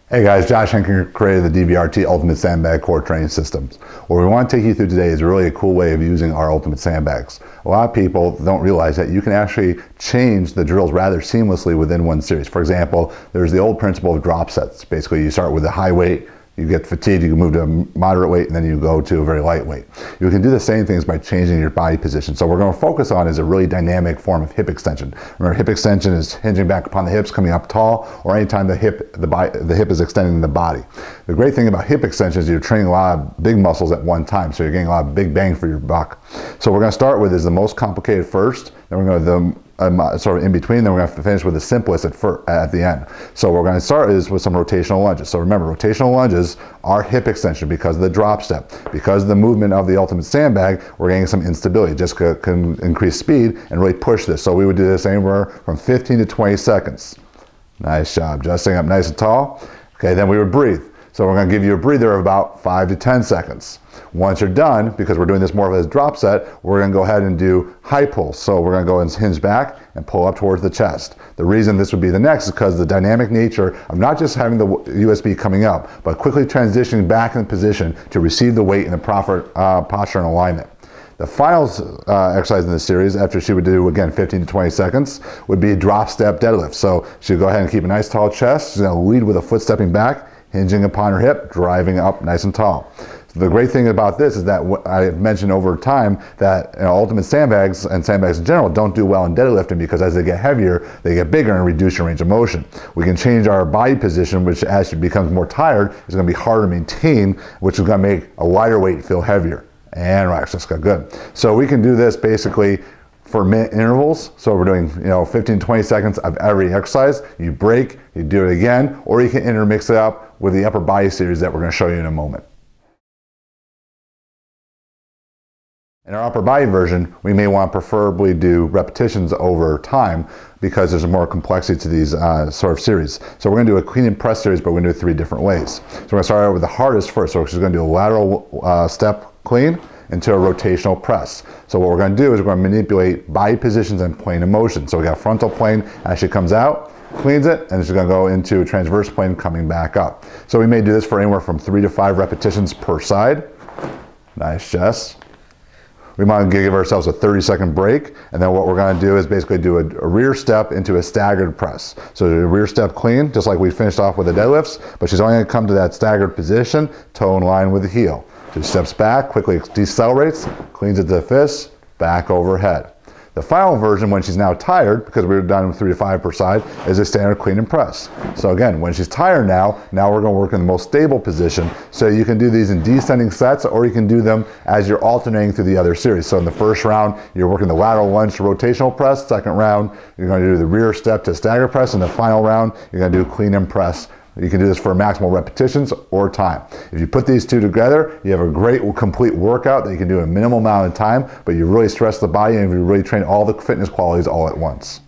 Hey guys, Josh Henkin created the DVRT Ultimate Sandbag Core Training Systems. What we want to take you through today is really a cool way of using our Ultimate Sandbags. A lot of people don't realize that you can actually change the drills rather seamlessly within one series. For example, there's the old principle of drop sets. Basically, you start with a high weight, you get fatigued, you can move to a moderate weight, and then you go to a very light weight. You can do the same things by changing your body position. So what we're going to focus on is a really dynamic form of hip extension. Remember, hip extension is hinging back upon the hips, coming up tall, or anytime the hip is extending the body. The great thing about hip extension is you're training a lot of big muscles at one time, so you're getting a lot of big bang for your buck. So what we're going to start with is the most complicated first, then we're going to do sort of in between, then we're going to finish with the simplest at the end. So what we're going to start is with some rotational lunges. So remember, rotational lunges are hip extension because of the drop step. Because of the movement of the Ultimate Sandbag, we're getting some instability. Just can increase speed and really push this. So we would do this anywhere from 15 to 20 seconds. Nice job. Just staying up nice and tall. Okay, then we would breathe. So we're going to give you a breather of about 5 to 10 seconds. Once you're done, because we're doing this more of a drop set, we're going to go ahead and do high pulls. So we're going to go and hinge back and pull up towards the chest. The reason this would be the next is because the dynamic nature of not just having the USB coming up, but quickly transitioning back in position to receive the weight in the proper posture and alignment. The final exercise in this series, after she would do, again, 15 to 20 seconds, would be drop step deadlift. So she'd go ahead and keep a nice tall chest. She's going to lead with a foot stepping back, hinging upon her hip, driving up nice and tall. So the great thing about this is that I've mentioned over time that Ultimate Sandbags and sandbags in general don't do well in deadlifting because as they get heavier, they get bigger and reduce your range of motion. We can change our body position, which as she becomes more tired, is going to be harder to maintain, which is going to make a lighter weight feel heavier. And relax, just got good. So we can do this basically for minute intervals. So we're doing 15 to 20 seconds of every exercise. You break, you do it again, or you can intermix it up with the upper body series that we're going to show you in a moment. In our upper body version, we may want to preferably do repetitions over time because there's more complexity to these sort of series. So we're going to do a clean and press series, but we're going to do it 3 different ways. So we're going to start out with the hardest first. So she's going to do a lateral step clean into a rotational press. So what we're going to do is we're going to manipulate body positions and plane of motion. So we got frontal plane as she comes out, cleans it, and she's going to go into a transverse plane coming back up. So we may do this for anywhere from 3 to 5 repetitions per side. Nice chest. We might give ourselves a 30-second break, and then what we're going to do is basically do a rear step into a staggered press. So a rear step clean, just like we finished off with the deadlifts, but she's only going to come to that staggered position, toe in line with the heel. She steps back, quickly decelerates, cleans it to the fist, back overhead. The final version, when she's now tired, because we were done 3 to 5 per side, is a standard clean and press. So again, when she's tired now we're going to work in the most stable position. So you can do these in descending sets, or you can do them as you're alternating through the other series. So in the first round, you're working the lateral lunge to rotational press. Second round, you're going to do the rear step to stagger press. In the final round, you're going to do clean and press. You can do this for maximal repetitions or time. If you put these two together, you have a great complete workout that you can do in a minimal amount of time, but you really stress the body and you really train all the fitness qualities all at once.